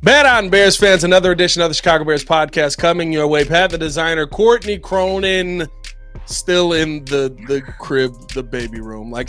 Bet on Bears fans, another edition of the Chicago Bears podcast coming your way. Pat, the designer, Courtney Cronin, still in the crib, the baby room. I'm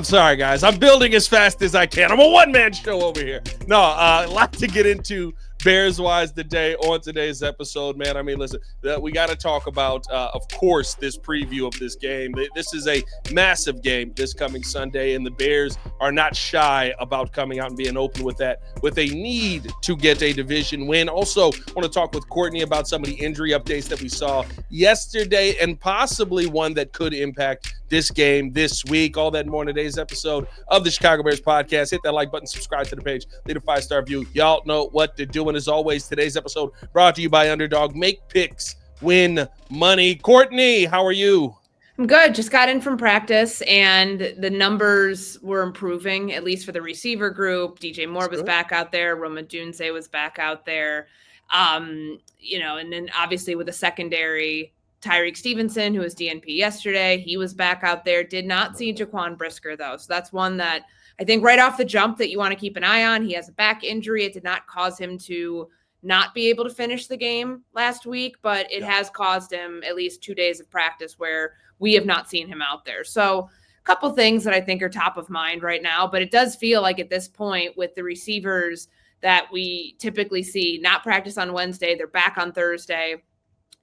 sorry, guys. I'm building as fast as I can. I'm a one-man show over here. No, a lot to get into Bears-wise today on today's episode, man. I mean, listen, we got to talk about, of course, this preview of this game. This is a massive game this coming Sunday, and the Bears are not shy about coming out and being open with that, with a need to get a division win. Also, want to talk with Courtney about some of the injury updates that we saw yesterday and possibly one that could impact this game this week. All that and more in today's episode of the Chicago Bears podcast. Hit that like button, subscribe to the page, leave a 5-star review. Y'all know what to do. And as always, today's episode brought to you by Underdog. Make picks, win money. Courtney, how are you? I'm good. Just got in from practice, and the numbers were improving, at least for the receiver group. DJ Moore was back out there. Roma Dunze was back out there. And then obviously with the secondary, Tyreek Stevenson, who was DNP yesterday, he was back out there. Did not see Jaquan Brisker, though. So that's one that I think right off the jump that you want to keep an eye on. He has a back injury. It did not cause him to not be able to finish the game last week, but it has caused him at least 2 days of practice where we have not seen him out there. So a couple things that I think are top of mind right now, but it does feel like at this point with the receivers that we typically see not practice on Wednesday, they're back on Thursday,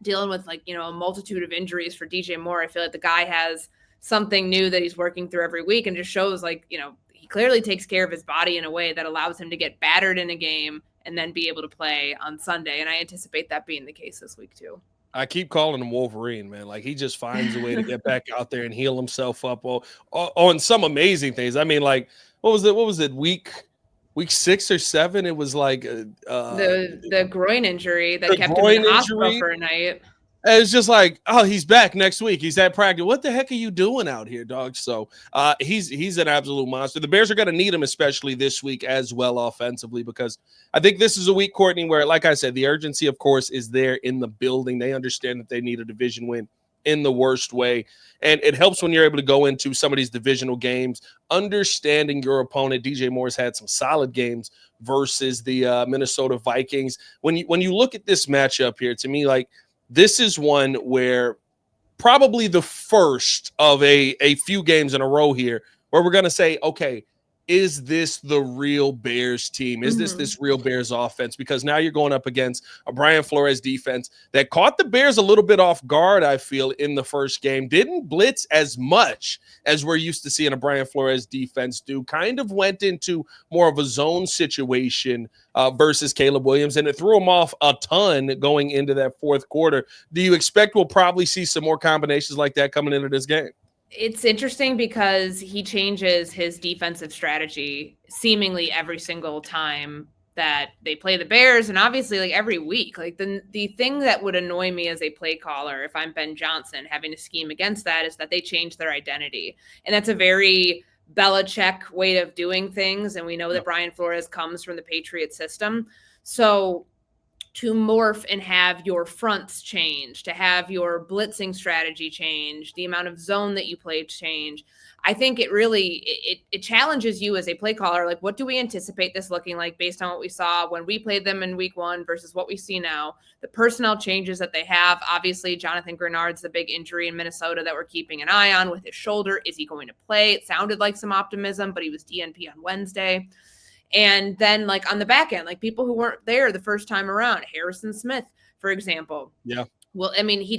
dealing with a multitude of injuries for DJ Moore. I feel like the guy has something new that he's working through every week and just shows he clearly takes care of his body in a way that allows him to get battered in a game and then be able to play on Sunday. And I anticipate that being the case this week too. I keep calling him Wolverine, man. Like, he just finds a way to get back out there and heal himself up on some amazing things. I mean, like, what was it? Week 6 or 7, it was like the groin injury that kept him in the hospital for a night. It's just like, oh, he's back next week. He's at practice. What the heck are you doing out here, dog? So he's an absolute monster. The Bears are going to need him, especially this week as well offensively, because I think this is a week, Courtney, where, like I said, the urgency, of course, is there in the building. They understand that they need a division win in the worst way. And it helps when you're able to go into some of these divisional games, understanding your opponent. DJ Moore's had some solid games versus the Minnesota Vikings. When you look at this matchup here, to me, like, this is one where probably the first of a few games in a row here where we're going to say, okay, is this the real Bears team? Is this real Bears offense? Because now you're going up against a Brian Flores defense that caught the Bears a little bit off guard, I feel, in the first game. Didn't blitz as much as we're used to seeing a Brian Flores defense do. Kind of went into more of a zone situation versus Caleb Williams, and it threw him off a ton going into that fourth quarter. Do you expect we'll probably see some more combinations like that coming into this game? It's interesting because he changes his defensive strategy seemingly every single time that they play the Bears, and obviously every week. The thing that would annoy me as a play caller, if I'm Ben Johnson, having to scheme against that, is that they change their identity. And that's a very Belichick way of doing things. And we know that Brian Flores comes from the Patriot system. So to morph and have your fronts change, to have your blitzing strategy change, the amount of zone that you play change. I think it really, it challenges you as a play caller. Like, what do we anticipate this looking like based on what we saw when we played them in week 1 versus what we see now? The personnel changes that they have. Obviously, Jonathan Grenard's the big injury in Minnesota that we're keeping an eye on with his shoulder. Is he going to play? It sounded like some optimism, but he was DNP on Wednesday. And then on the back end, people who weren't there the first time around, Harrison Smith, for example. Yeah. Well, I mean, he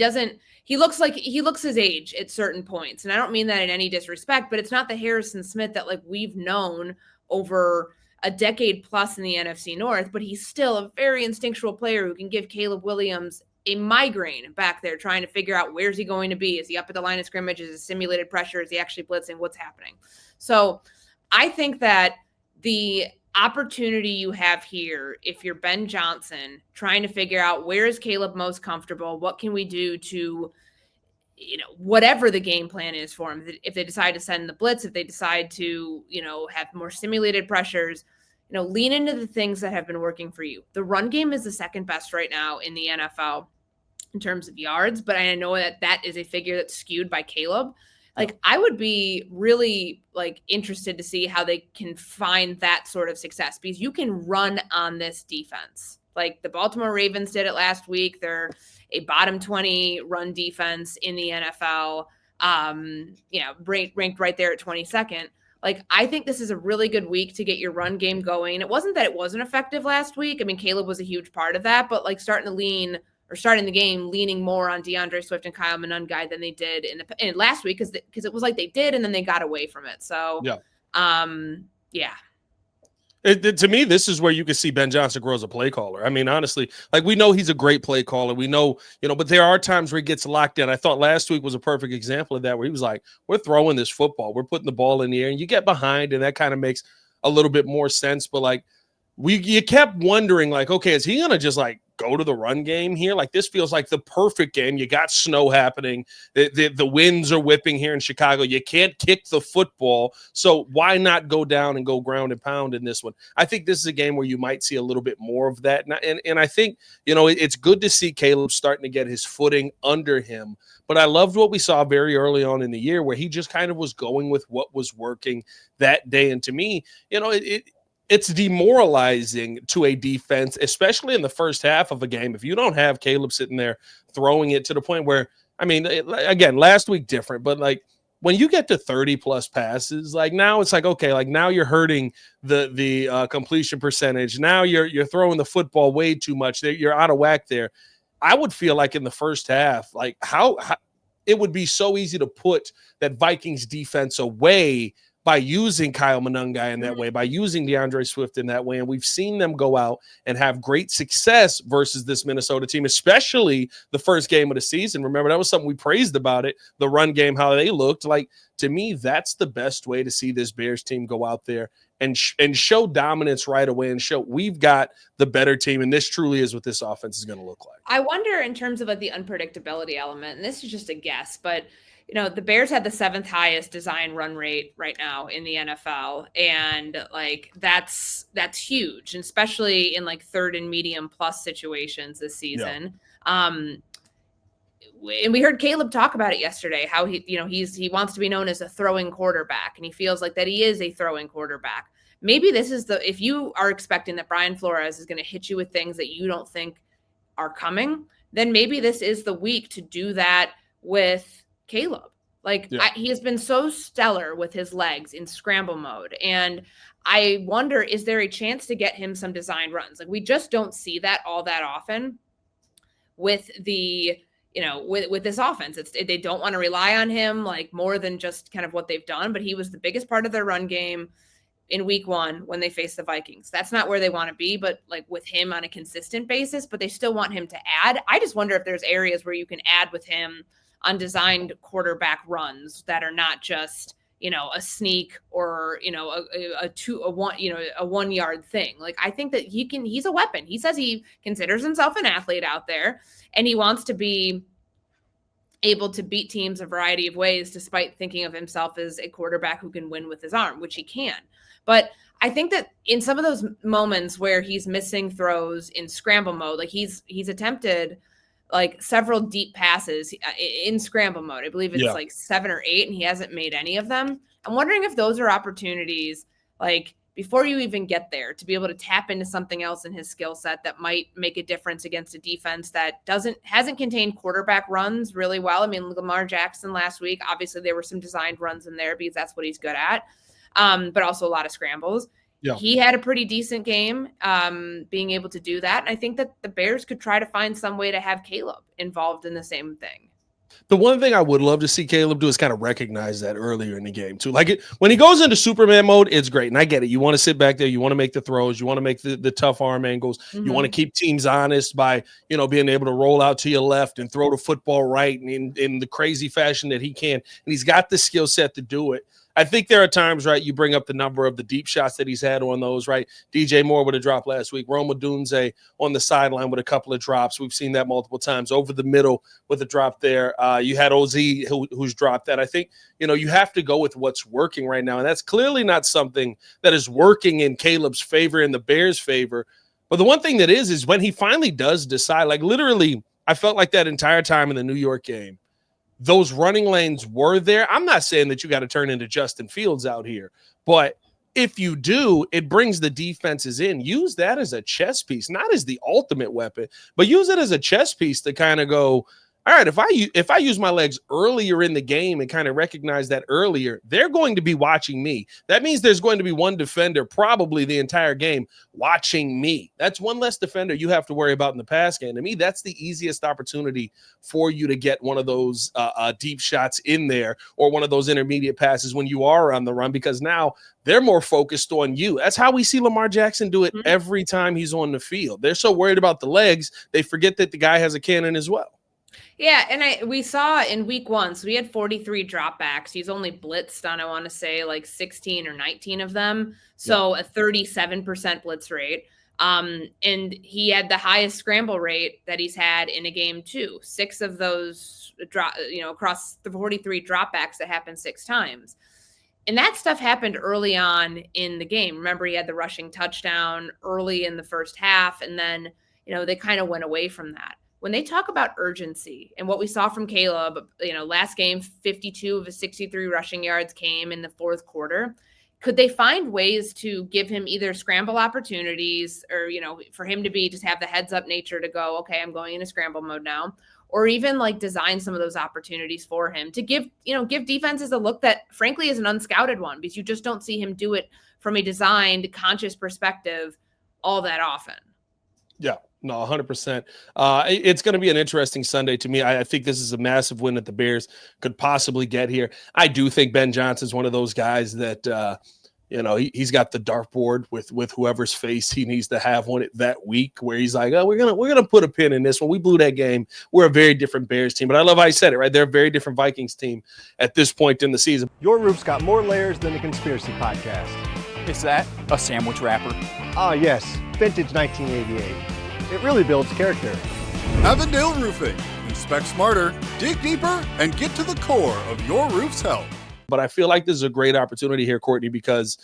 looks his age at certain points. And I don't mean that in any disrespect, but it's not the Harrison Smith that we've known over a decade plus in the NFC North, but he's still a very instinctual player who can give Caleb Williams a migraine back there trying to figure out where's he going to be. Is he up at the line of scrimmage? Is it simulated pressure? Is he actually blitzing? What's happening? So I think that the opportunity you have here, if you're Ben Johnson, trying to figure out where is Caleb most comfortable, what can we do to, whatever the game plan is for him. If they decide to send the blitz, if they decide to, have more simulated pressures, lean into the things that have been working for you. The run game is the second best right now in the NFL in terms of yards, but I know that is a figure that's skewed by Caleb. Like, I would be really like interested to see how they can find that sort of success, because you can run on this defense. Like the Baltimore Ravens did it last week. They're a bottom 20 run defense in the NFL. Ranked right there at 22nd. Like, I think this is a really good week to get your run game going. It wasn't that it wasn't effective last week. I mean, Caleb was a huge part of that, but like starting the game leaning more on DeAndre Swift and Kyle Monangai than they did in last week, because it was like they did and then they got away from it. So yeah. To me, this is where you can see Ben Johnson grow as a play caller. I mean, honestly, like, we know he's a great play caller. We know, but there are times where he gets locked in. I thought last week was a perfect example of that, where he was like, we're throwing this football. We're putting the ball in the air, and you get behind, and that kind of makes a little bit more sense. But, like, you kept wondering, like, okay, is he going to just, like, go to the run game here? Like, this feels like the perfect game. You got snow happening. The winds are whipping here in Chicago. You can't kick the football. So why not go down and go ground and pound in this one? I think this is a game where you might see a little bit more of that. And I think, it's good to see Caleb starting to get his footing under him. But I loved what we saw very early on in the year, where he just kind of was going with what was working that day. And to me, it's demoralizing to a defense, especially in the first half of a game, if you don't have Caleb sitting there throwing it to the point where, I mean, again, last week different, but like when you get to 30 plus passes, like now it's like, okay, like now you're hurting the completion percentage. Now you're throwing the football way too much. You're out of whack there. I would feel like in the first half, like how it would be so easy to put that Vikings defense away by using Kyle Monangai in that way, by using DeAndre Swift in that way. And we've seen them go out and have great success versus this Minnesota team, especially the first game of the season. Remember, that was something we praised about it, the run game, how they looked. Like, to me, that's the best way to see this Bears team go out there and show dominance right away and show we've got the better team. And this truly is what this offense is going to look like. I wonder, in terms of like the unpredictability element, and this is just a guess, but the Bears had the 7th highest design run rate right now in the NFL. And like, that's huge, especially in like 3rd and medium plus situations this season. Yeah. And we heard Caleb talk about it yesterday, how he wants to be known as a throwing quarterback, and he feels like that he is a throwing quarterback. Maybe this is if you are expecting that Brian Flores is going to hit you with things that you don't think are coming, then maybe this is the week to do that with Caleb. Like, yeah. He has been so stellar with his legs in scramble mode. And I wonder, is there a chance to get him some design runs? Like, we just don't see that all that often with the, with this offense. They don't want to rely on him like more than just kind of what they've done, but he was the biggest part of their run game in week 1 when they faced the Vikings. That's not where they want to be, but like with him on a consistent basis, but they still want him to add. I just wonder if there's areas where you can add with him on designed quarterback runs that are not just, a sneak or, a 1 yard thing. Like, I think that he's a weapon. He says he considers himself an athlete out there, and he wants to be able to beat teams a variety of ways, despite thinking of himself as a quarterback who can win with his arm, which he can. But I think that in some of those moments where he's missing throws in scramble mode, like he's attempted like several deep passes in scramble mode. I believe it's like 7 or 8, and he hasn't made any of them. I'm wondering if those are opportunities, like before you even get there, to be able to tap into something else in his skill set that might make a difference against a defense that hasn't contained quarterback runs really well. I mean, Lamar Jackson last week, obviously there were some designed runs in there because that's what he's good at. But also a lot of scrambles. Yeah. He had a pretty decent game being able to do that. And I think that the Bears could try to find some way to have Caleb involved in the same thing. The one thing I would love to see Caleb do is kind of recognize that earlier in the game too. Like when he goes into Superman mode, it's great. And I get it. You want to sit back there. You want to make the throws. You want to make the tough arm angles. Mm-hmm. You want to keep teams honest by, being able to roll out to your left and throw the football right and in the crazy fashion that he can. And he's got the skill set to do it. I think there are times, right, you bring up the number of the deep shots that he's had on those, right? DJ Moore with a drop last week. Rome Odunze on the sideline with a couple of drops. We've seen that multiple times. Over the middle with a drop there. You had OZ who's dropped that. I think, you have to go with what's working right now. And that's clearly not something that is working in Caleb's favor, in the Bears' favor. But the one thing that is when he finally does decide, like literally, I felt like that entire time in the New York game, those running lanes were there. I'm not saying that you got to turn into Justin Fields out here, but if you do, it brings the defenses in. Use that as a chess piece, not as the ultimate weapon, but use it as a chess piece to kind of go, all right, if I use my legs earlier in the game and kind of recognize that earlier, they're going to be watching me. That means there's going to be one defender probably the entire game watching me. That's one less defender you have to worry about in the pass game. To me, that's the easiest opportunity for you to get one of those deep shots in there or one of those intermediate passes when you are on the run, because now they're more focused on you. That's how we see Lamar Jackson do it every time he's on the field. They're so worried about the legs, they forget that the guy has a cannon as well. Yeah, and we saw in week 1, so we had 43 dropbacks. He's only blitzed on, I want to say, like 16 or 19 of them. So a 37% blitz rate. And he had the highest scramble rate that he's had in a game too. 6 of those across the 43 dropbacks that happened 6 times. And that stuff happened early on in the game. Remember, he had the rushing touchdown early in the first half, and then, they kind of went away from that. When they talk about urgency and what we saw from Caleb, last game, 52 of his 63 rushing yards came in the fourth quarter. Could they find ways to give him either scramble opportunities or, for him to be just have the heads up nature to go, okay, I'm going into scramble mode now, or even like design some of those opportunities for him to give defenses a look that frankly is an unscouted one, because you just don't see him do it from a designed, conscious perspective all that often. Yeah. No, 100%. It's going to be an interesting Sunday to me. I think this is a massive win that the Bears could possibly get here. I do think Ben Johnson's one of those guys that, he's got the dartboard with whoever's face he needs to have on it that week, where he's like, oh, we're gonna put a pin in this one. We blew that game. We're a very different Bears team. But I love how I said it, right? They're a very different Vikings team at this point in the season. Your roof's got more layers than the Conspiracy Podcast. Is that a sandwich wrapper? Ah, yes. Vintage 1988. It really builds character. Avondale Roofing. Inspect smarter, dig deeper, and get to the core of your roof's health. But I feel like this is a great opportunity here, Courtney, because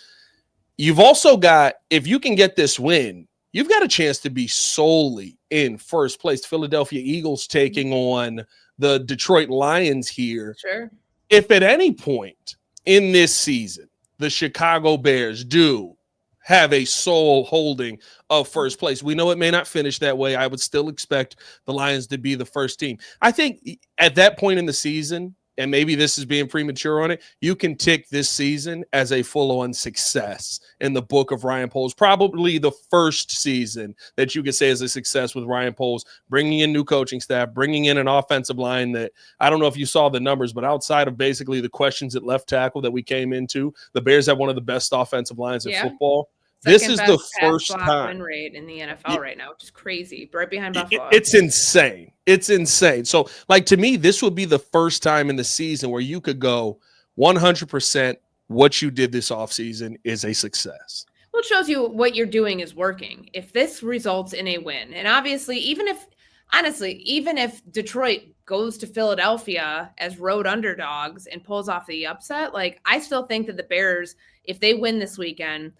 you've also got, if you can get this win, you've got a chance to be solely in first place. Philadelphia Eagles taking on the Detroit Lions here. Sure. If at any point in this season, the Chicago Bears do have a sole holding of first place, we know it may not finish that way. I would still expect the Lions to be the first team. I think at that point in the season, and maybe this is being premature on it, you can tick this season as a full-on success in the book of Ryan Poles. Probably the first season that you could say is a success with Ryan Poles, bringing in new coaching staff, bringing in an offensive line that, I don't know if you saw the numbers, but outside of basically the questions at left tackle that we came into, the Bears have one of the best offensive lines in football. This is the first time win rate in the NFL right now, which is crazy. Right behind Buffalo. It's insane. It's insane. So, to me, this would be the first time in the season where you could go 100% what you did this offseason is a success. Well, it shows you what you're doing is working. If this results in a win, and obviously, even if Detroit goes to Philadelphia as road underdogs and pulls off the upset, I still think that the Bears, if they win this weekend,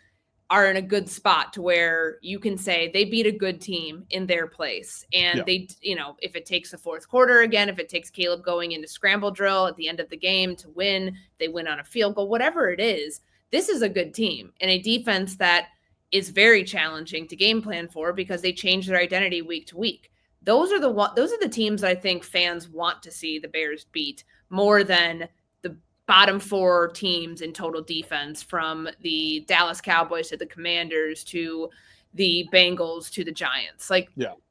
are in a good spot to where you can say they beat a good team in their place. And they, if it takes the fourth quarter again, if it takes Caleb going into scramble drill at the end of the game to win, they win on a field goal, whatever it is, this is a good team and a defense that is very challenging to game plan for because they change their identity week to week. Those are the teams that I think fans want to see the Bears beat more than the bottom 4 teams in total defense, from the Dallas Cowboys to the Commanders to the Bengals to the Giants.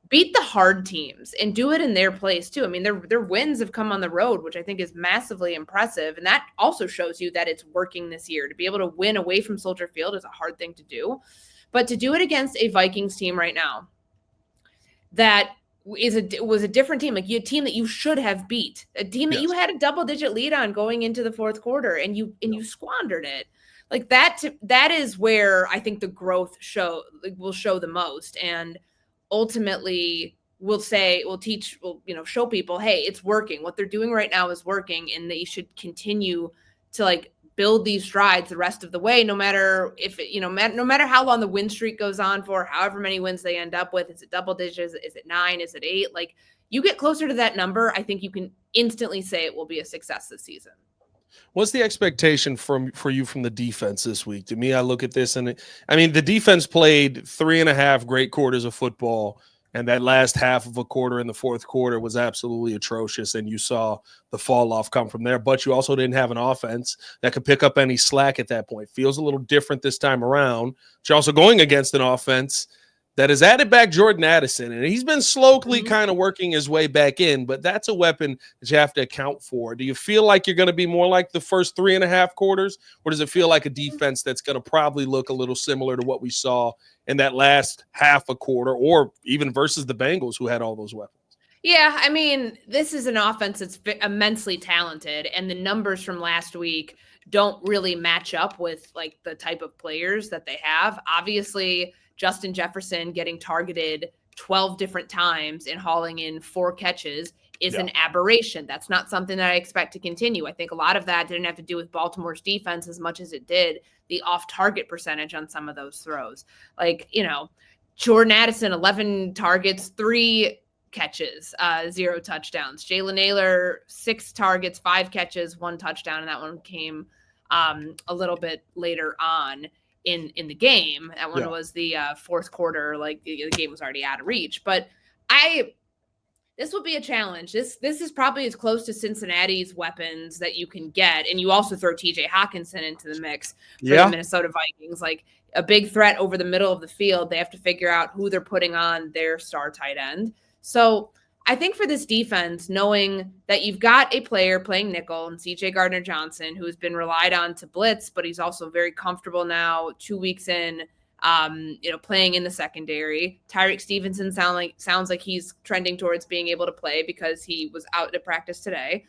Beat the hard teams and do it in their place too. I mean, their wins have come on the road, which I think is massively impressive. And that also shows you that it's working this year. To be able to win away from Soldier Field is a hard thing to do, but to do it against a Vikings team right now that was a different team, a team that you should have beat, a team that you had a double-digit lead on going into the fourth quarter, and you squandered it. That is where I think the growth will show the most, and ultimately show people, hey, it's working. What they're doing right now is working, and they should continue to build these strides the rest of the way, no matter if it, no matter how long the win streak goes on for, however many wins they end up with. Is it double digits? Is it 9? Is it 8? Like, you get closer to that number, I think you can instantly say it will be a success this season. What's the expectation for you from the defense this week? To me, I look at this, and the defense played 3.5 great quarters of football, and that last half of a quarter in the fourth quarter was absolutely atrocious, and you saw the fall off come from there. But you also didn't have an offense that could pick up any slack at that point. Feels a little different this time around. But you're also going against an offense that has added back Jordan Addison, and he's been slowly kind of working his way back in, but that's a weapon that you have to account for. Do you feel like you're going to be more like the first 3.5 quarters, or does it feel like a defense that's going to probably look a little similar to what we saw in that last half a quarter, or even versus the Bengals, who had all those weapons? Yeah, I mean, this is an offense that's immensely talented, and the numbers from last week don't really match up with like the type of players that they have. Obviously, Justin Jefferson getting targeted 12 different times and hauling in 4 catches is an aberration. That's not something that I expect to continue. I think a lot of that didn't have to do with Baltimore's defense as much as it did the off-target percentage on some of those throws. Like, Jordan Addison, 11 targets, 3 catches, 0 touchdowns. Jalen Naylor, 6 targets, 5 catches, 1 touchdown, and that one came a little bit later on in the game. That one was the fourth quarter, like the game was already out of reach. But this will be a challenge. This is probably as close to Cincinnati's weapons that you can get. And you also throw TJ Hawkinson into the mix for the Minnesota Vikings, like a big threat over the middle of the field. They have to figure out who they're putting on their star tight end. So I think for this defense, knowing that you've got a player playing nickel and CJ Gardner-Johnson, who has been relied on to blitz, but he's also very comfortable now 2 weeks in, playing in the secondary. Tyreek Stevenson sounds like he's trending towards being able to play because he was out at practice today.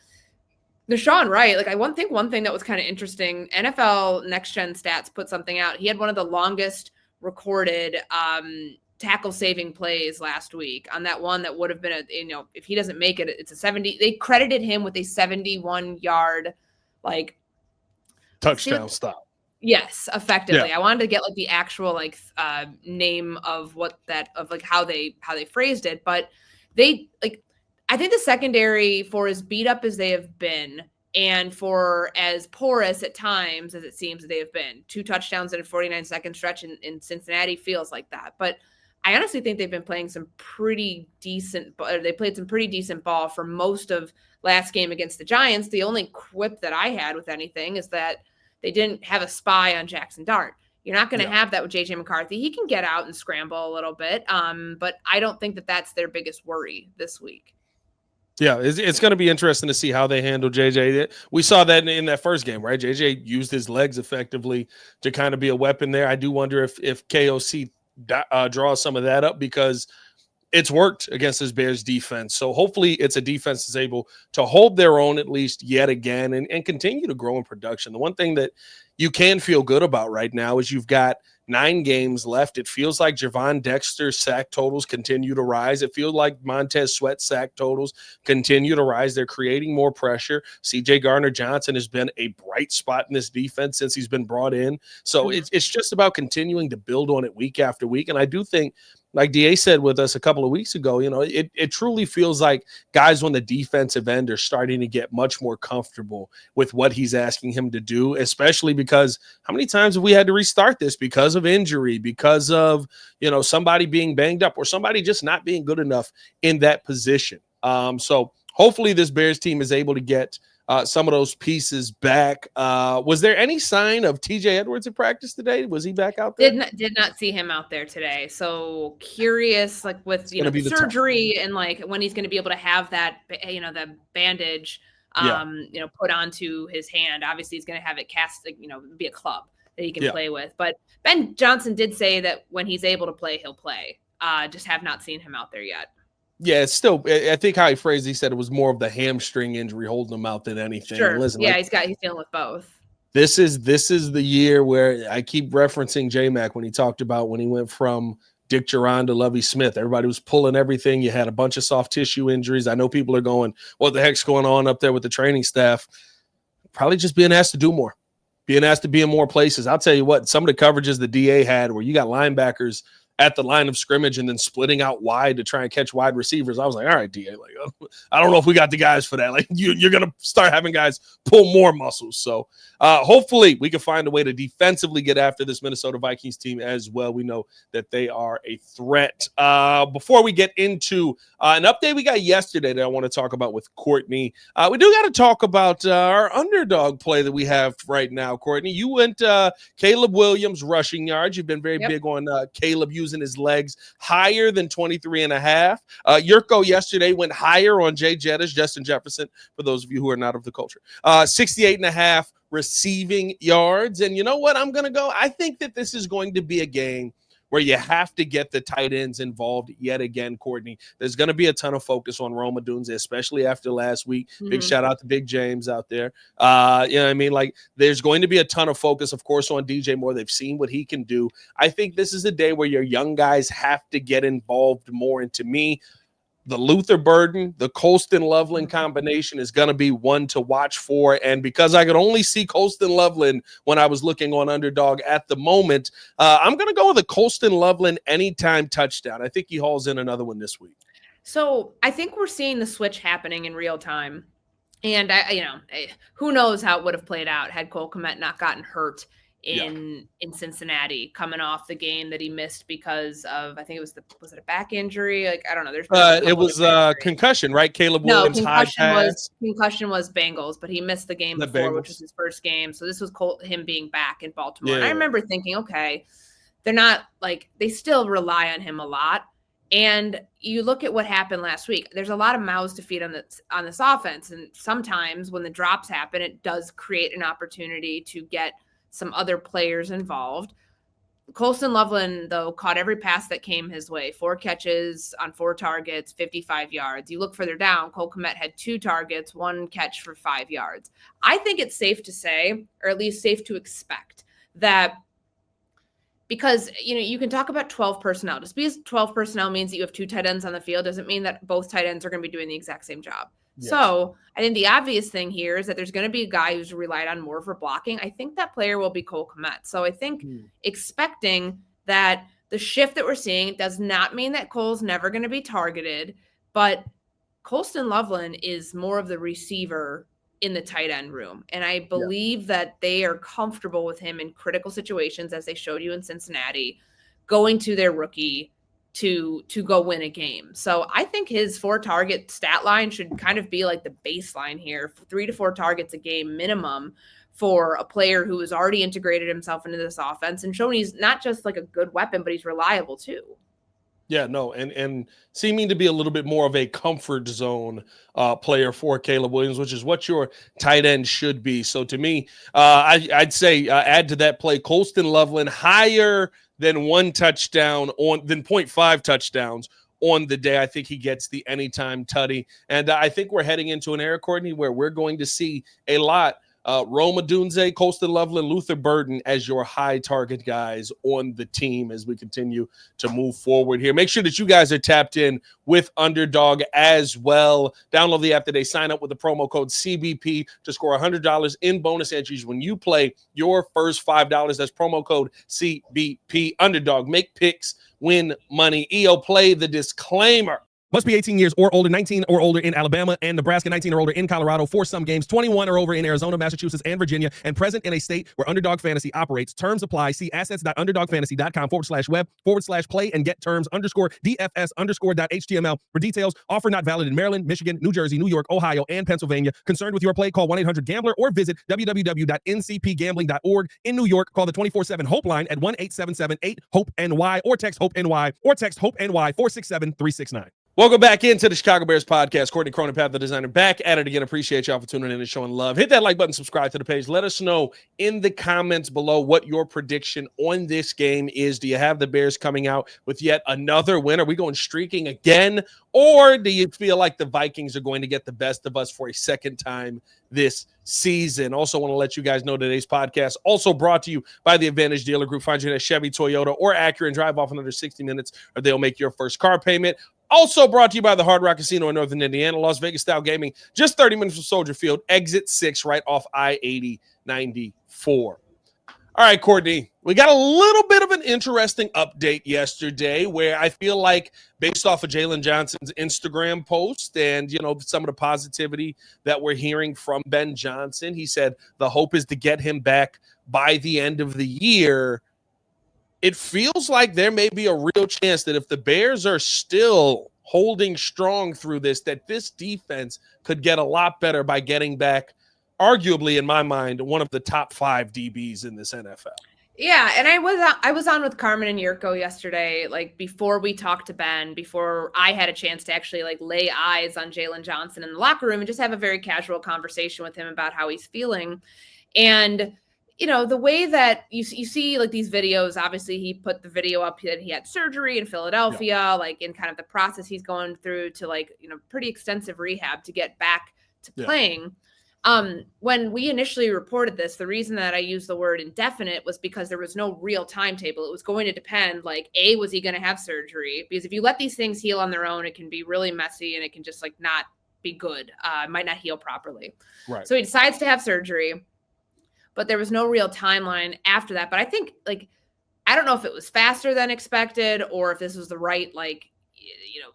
Deshaun Wright, like one thing that was kind of interesting, NFL Next Gen Stats put something out. He had one of the longest recorded tackle saving plays last week on that one that would have been if he doesn't make it, it's a 70. They credited him with a 71-yard touchdown stop. Yes, effectively. Yeah. I wanted to get the actual name of how they phrased it, but I think the secondary, for as beat up as they have been and for as porous at times as it seems they have been, 2 touchdowns in a 49-second stretch in Cincinnati feels like that. But I honestly think they've been playing some pretty decent ball for most of last game against the Giants. The only quip that I had with anything is that they didn't have a spy on Jackson Dart. You're not going to have that with JJ McCarthy. He can get out and scramble a little bit, but I don't think that that's their biggest worry this week. Yeah, it's going to be interesting to see how they handle JJ. We saw that in that first game, right? JJ used his legs effectively to kind of be a weapon there. I do wonder if KOC draws some of that up because it's worked against this Bears defense. So hopefully it's a defense that's able to hold their own at least yet again and continue to grow in production. The one thing that you can feel good about right now is you've got 9 games left. It feels like Javon Dexter's sack totals continue to rise. It feels like Montez Sweat's sack totals continue to rise. They're creating more pressure. CJ Gardner-Johnson has been a bright spot in this defense since he's been brought in. So it's just about continuing to build on it week after week. And I do think, like DA said with us a couple of weeks ago, it truly feels like guys on the defensive end are starting to get much more comfortable with what he's asking him to do, especially because how many times have we had to restart this because of injury, because of, somebody being banged up or somebody just not being good enough in that position. So hopefully this Bears team is able to get some of those pieces back. Was there any sign of TJ Edwards in practice today? Was he back out there? Did not see him out there today. So curious, with the surgery and when he's going to be able to have that, the bandage, put onto his hand. Obviously, he's going to have it cast, be a club that he can play with. But Ben Johnson did say that when he's able to play, he'll play. Just have not seen him out there yet. Yeah, it's still. I think how he phrased, he said it was more of the hamstring injury holding him out than anything. Sure. Listen, he's dealing with both. This is the year where I keep referencing J-Mac when he talked about when he went from Dick Duran to Lovie Smith. Everybody was pulling everything. You had a bunch of soft tissue injuries. I know people are going, what the heck's going on up there with the training staff? Probably just being asked to do more. being asked to be in more places. I'll tell you what, some of the coverages the DA had where you got linebackers at the line of scrimmage and then splitting out wide to try and catch wide receivers. I was like, all right, DA, like, I don't know if we got the guys for that. Like, you're going to start having guys pull more muscles. So hopefully we can find a way to defensively get after this Minnesota Vikings team as well. We know that they are a threat. Before we get into an update we got yesterday that I want to talk about with Courtney, we do got to talk about our underdog play that we have right now, Courtney. You went Caleb Williams rushing yards. You've been very big on Caleb using his legs higher than 23.5. Yurko yesterday went higher on Jay Jettis, Justin Jefferson, for those of you who are not of the culture. 68.5 receiving yards. And you know what? I'm going to go. I think that this is going to be a game where you have to get the tight ends involved yet again, Courtney. There's going to be a ton of focus on Rome Odunze, especially after last week. Big shout out to Big James out there. You know what I mean? Like, there's going to be a ton of focus, of course, on DJ Moore. They've seen what he can do. I think this is a day where your young guys have to get involved more. And to me, the Luther Burden, the Colston Loveland combination is going to be one to watch for. And because I could only see Colston Loveland when I was looking on Underdog at the moment, I'm going to go with a Colston Loveland anytime touchdown. I think he hauls in another one this week. So I think we're seeing the switch happening in real time. And who knows how it would have played out had Cole Kmet not gotten hurt in Cincinnati, coming off the game that he missed because of, I think it was it a back injury? Like, I don't know. There's it was concussion, right? Caleb Williams concussion was Bengals, but he missed the game before, which was his first game. So this was him being back in Baltimore. And I remember thinking, okay, they're not like, they still rely on him a lot. And you look at what happened last week. There's a lot of mouths to feed on this offense, and sometimes when the drops happen, it does create an opportunity to get some other players involved. Colston Loveland, though, caught every pass that came his way. 4 catches on 4 targets, 55 yards. You look further down, Cole Kmet had 2 targets, 1 catch for 5 yards. I think it's safe to say, or at least safe to expect, that because, you can talk about 12 personnel. Just because 12 personnel means that you have 2 tight ends on the field doesn't mean that both tight ends are going to be doing the exact same job. Yes. So I think the obvious thing here is that there's going to be a guy who's relied on more for blocking. I think that player will be Cole Kmet. So I think expecting that the shift that we're seeing does not mean that Cole's never going to be targeted, but Colston Loveland is more of the receiver in the tight end room. And I believe that they are comfortable with him in critical situations, as they showed you in Cincinnati, going to their rookie to go win a game. So I think his 4 target stat line should kind of be like the baseline here, 3 to 4 targets a game minimum for a player who has already integrated himself into this offense and shown he's not just like a good weapon, but he's reliable too. Yeah, no, and seeming to be a little bit more of a comfort zone player for Caleb Williams, which is what your tight end should be. So to me, I'd say add to that play Colston Loveland higher than 1 touchdown than 0.5 touchdowns on the day. I think he gets the anytime tutty. And I think we're heading into an era, Courtney, where we're going to see a lot Rome Odunze, Colston Loveland, Luther Burden as your high target guys on the team as we continue to move forward here. Make sure that you guys are tapped in with Underdog as well. Download the app today. Sign up with the promo code CBP to score $100 in bonus entries when you play your first $5. That's promo code CBP. Underdog. Make picks, win money. EO, play the disclaimer. Must be 18 years or older, 19 or older in Alabama and Nebraska, 19 or older in Colorado for some games, 21 or over in Arizona, Massachusetts, and Virginia, and present in a state where Underdog Fantasy operates. Terms apply. See assets.underdogfantasy.com/web/play and get terms _DFS_.html for details. Offer not valid in Maryland, Michigan, New Jersey, New York, Ohio, and Pennsylvania. Concerned with your play? Call 1-800-GAMBLER or visit www.ncpgambling.org. In New York, call the 24/7 Hope line at 1-877-8-HOPE-NY or text HOPE-NY 467-369. Welcome back into the Chicago Bears podcast. Courtney Cronin, Pat the Designer, back at it again. Appreciate y'all for tuning in and showing love. Hit that like button, subscribe to the page. Let us know in the comments below what your prediction on this game is. Do you have the Bears coming out with yet another win? Are we going streaking again? Or do you feel like the Vikings are going to get the best of us for a second time this season? Also want to let you guys know today's podcast also brought to you by the Advantage Dealer Group. Find you at Chevy, Toyota, or Acura and drive off in under 60 minutes, or they'll make your first car payment Also brought to you by the Hard Rock Casino in Northern Indiana, Las Vegas style gaming, just 30 minutes from Soldier Field, exit 6 right off I-80-94. All right, Courtney, we got a little bit of an interesting update yesterday where I feel like based off of Jaylon Johnson's Instagram post and, some of the positivity that we're hearing from Ben Johnson, he said the hope is to get him back by the end of the year. It feels like there may be a real chance that if the Bears are still holding strong through this, that this defense could get a lot better by getting back, arguably, in my mind, one of the top 5 DBs in this NFL. Yeah, and I was on with Carmen and Yurko yesterday, like before we talked to Ben, before I had a chance to actually like lay eyes on Jaylon Johnson in the locker room and just have a very casual conversation with him about how he's feeling. And the way that you see like these videos, obviously he put the video up that he had surgery in Philadelphia, like in kind of the process he's going through to like, pretty extensive rehab to get back to playing. When we initially reported this, the reason that I used the word indefinite was because there was no real timetable. It was going to depend, like, was he going to have surgery? Because if you let these things heal on their own, it can be really messy and it can just like not be good. It might not heal properly. Right. So he decides to have surgery. But there was no real timeline after that. But I think, like, I don't know if it was faster than expected or if this was the right, like,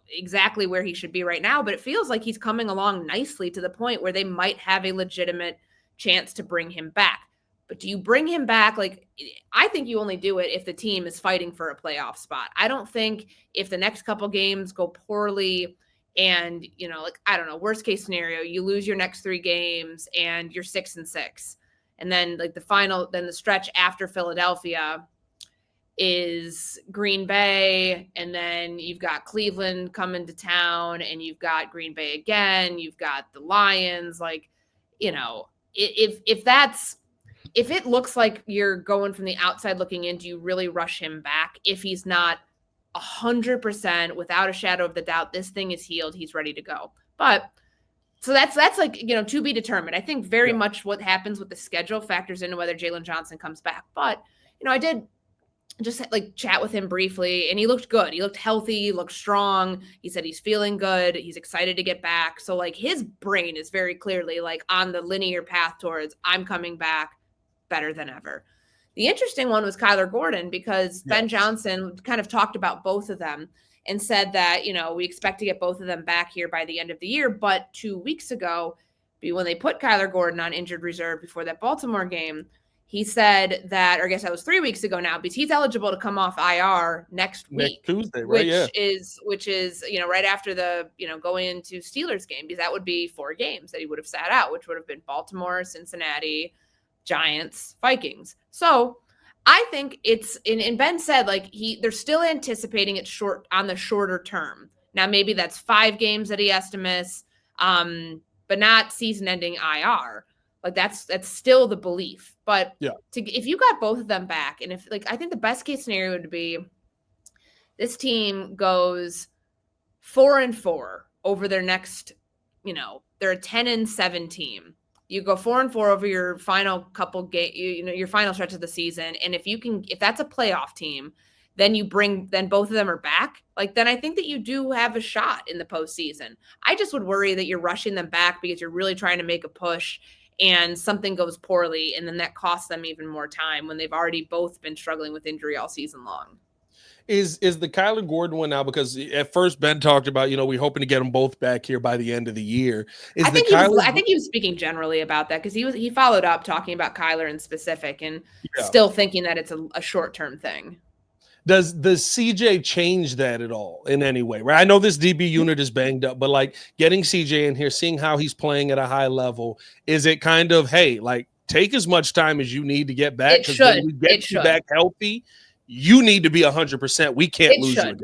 exactly where he should be right now. But it feels like he's coming along nicely to the point where they might have a legitimate chance to bring him back. But do you bring him back? Like, I think you only do it if the team is fighting for a playoff spot. I don't think if the next couple games go poorly and, I don't know, worst case scenario, you lose your next 3 games and you're 6-6. And then like the stretch after Philadelphia is Green Bay. And then you've got Cleveland coming to town and you've got Green Bay again. You've got the Lions. Like, if it looks like you're going from the outside looking in, do you really rush him back? If he's not 100% without a shadow of the doubt, this thing is healed, he's ready to go. But so that's like, to be determined. I think very much what happens with the schedule factors into whether Jaylon Johnson comes back. But, I did just like chat with him briefly and he looked good. He looked healthy. He looked strong. He said he's feeling good. He's excited to get back. So like his brain is very clearly like on the linear path towards I'm coming back better than ever. The interesting one was Kyler Gordon because Ben Johnson kind of talked about both of them and said that, we expect to get both of them back here by the end of the year. But 2 weeks ago, when they put Kyler Gordon on injured reserve before that Baltimore game, he said that, or I guess that was 3 weeks ago now, because he's eligible to come off IR next week. Tuesday, right? Which is, right after the, going into Steelers game, because that would be 4 games that he would have sat out, which would have been Baltimore, Cincinnati, Giants, Vikings. So I think it's, and Ben said like they're still anticipating it on the shorter term. Now, maybe that's 5 games that he has to miss, but not season-ending IR. Like that's still the belief. But if you got both of them back, and if I think the best case scenario would be this team goes 4-4 over their next, they're a 10-7 team. You go 4-4 over your final couple your final stretch of the season. And if that's a playoff team, then then both of them are back. Like, then I think that you do have a shot in the postseason. I just would worry that you're rushing them back because you're really trying to make a push and something goes poorly. And then that costs them even more time when they've already both been struggling with injury all season long. Is the Kyler Gordon one now? Because at first Ben talked about, we're hoping to get them both back here by the end of the year. I think he was speaking generally about that because he followed up talking about Kyler in specific and still thinking that it's a short-term thing. Does CJ change that at all in any way? Right. I know this DB unit is banged up, but like getting CJ in here, seeing how he's playing at a high level, is it kind of, hey, like take as much time as you need to get back? Because when we get you back healthy, you need to be 100%. We can't lose you again.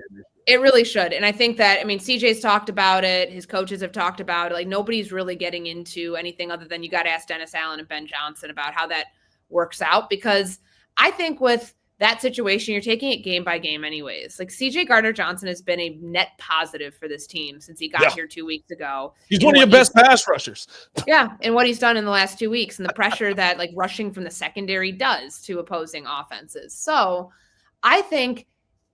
It really should. And I think that, CJ's talked about it. His coaches have talked about it. Like nobody's really getting into anything other than you got to ask Dennis Allen and Ben Johnson about how that works out. Because I think with that situation, you're taking it game by game anyways. Like CJ Gardner-Johnson has been a net positive for this team since he got here 2 weeks ago. He's one of your best pass rushers. And what he's done in the last 2 weeks and the pressure that like rushing from the secondary does to opposing offenses. So I think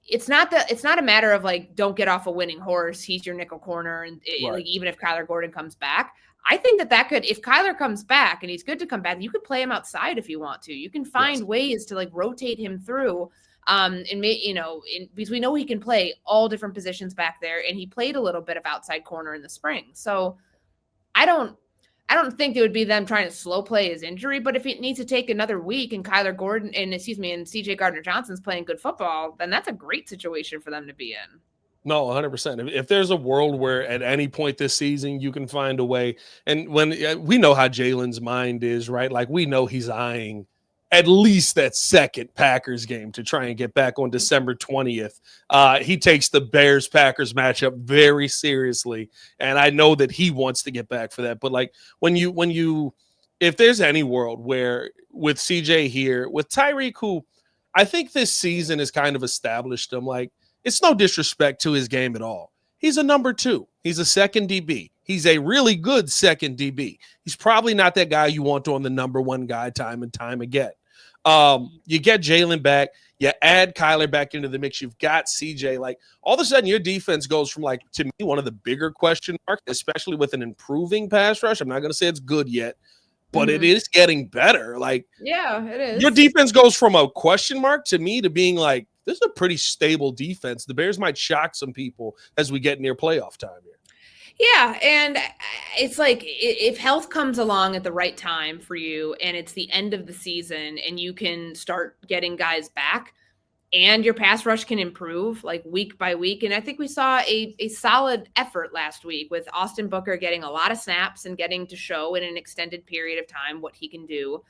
it's not a matter of like, don't get off a winning horse. He's your nickel corner. And Right. like, even if Kyler Gordon comes back, I think that could, if Kyler comes back and he's good to come back, you could play him outside if you want to. You can find ways to like rotate him through. Because we know he can play all different positions back there, and he played a little bit of outside corner in the spring. So I don't think it would be them trying to slow play his injury, but if it needs to take another week and Kyler Gordon and CJ Gardner-Johnson's playing good football, then that's a great situation for them to be in. No, 100%. If there's a world where at any point this season you can find a way, and when we know how Jaylon's mind is, right? Like, we know he's eyeing at least that second Packers game to try and get back on December 20th. He takes the Bears-Packers matchup very seriously, and I know that he wants to get back for that. But like, if there's any world where with CJ here, with Tyreek, who I think this season has kind of established him, like, it's no disrespect to his game at all. He's a number 2. He's a second DB. He's a really good second DB. He's probably not that guy you want on the number 1 guy time and time again. You get Jaylon back. You add Kyler back into the mix. You've got CJ. Like, all of a sudden, your defense goes from, like, to me, one of the bigger question marks, especially with an improving pass rush. I'm not going to say it's good yet, but it is getting better. Like, yeah, it is. Your defense goes from a question mark to me to being like, this is a pretty stable defense. The Bears might shock some people as we get near playoff time here. Yeah, and it's like, if health comes along at the right time for you and it's the end of the season and you can start getting guys back and your pass rush can improve like week by week. And I think we saw a solid effort last week with Austin Booker getting a lot of snaps and getting to show in an extended period of time what he can do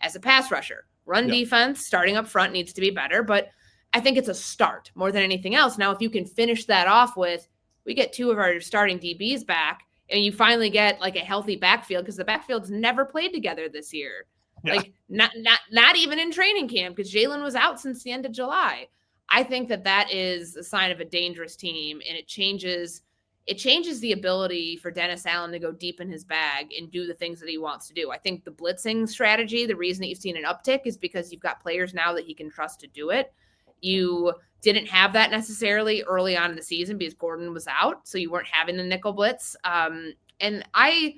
as a pass rusher. Defense starting up front needs to be better, but I think it's a start more than anything else. Now, if you can finish that off with, we get 2 of our starting DBs back and you finally get like a healthy backfield, because the backfield's never played together this year. Yeah. Like not even in training camp, because Jaylon was out since the end of July. I think that is a sign of a dangerous team, and it changes the ability for Dennis Allen to go deep in his bag and do the things that he wants to do. I think the blitzing strategy, the reason that you've seen an uptick is because you've got players now that he can trust to do it. You didn't have that necessarily early on in the season because Gordon was out, so you weren't having the nickel blitz. And I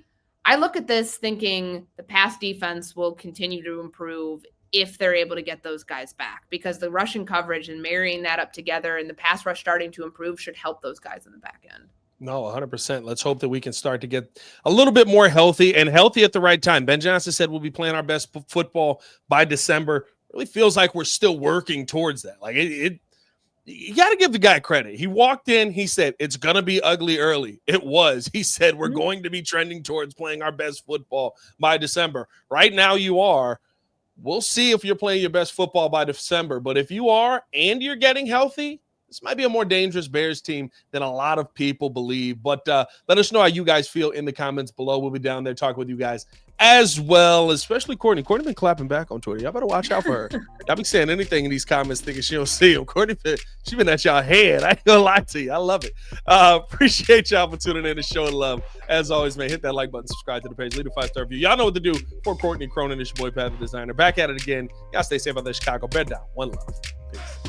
look at this thinking the pass defense will continue to improve if they're able to get those guys back, because the Russian coverage and marrying that up together and the pass rush starting to improve should help those guys in the back end. No, 100%. Let's hope that we can start to get a little bit more healthy at the right time. Ben Johnson said we'll be playing our best football by December. Really feels like we're still working towards that. Like, you got to give the guy credit. He walked in, he said, it's going to be ugly early. It was. He said, we're going to be trending towards playing our best football by December. Right now you are. We'll see if you're playing your best football by December. But if you are and you're getting healthy, this might be a more dangerous Bears team than a lot of people believe. But let us know how you guys feel in the comments below. We'll be down there talking with you guys as well, especially Courtney. Courtney been clapping back on Twitter. Y'all better watch out for her. Y'all be saying anything in these comments thinking she don't see them. Courtney, she been at y'all head. I ain't gonna lie to you. I love it. Appreciate y'all for tuning in and showing love. As always, man, hit that like button, subscribe to the page, leave a 5-star review. Y'all know what to do. For Courtney Cronin, it's your boy, Pat the Designer. Back at it again. Y'all stay safe out there, Chicago. Bed down. One love. Peace.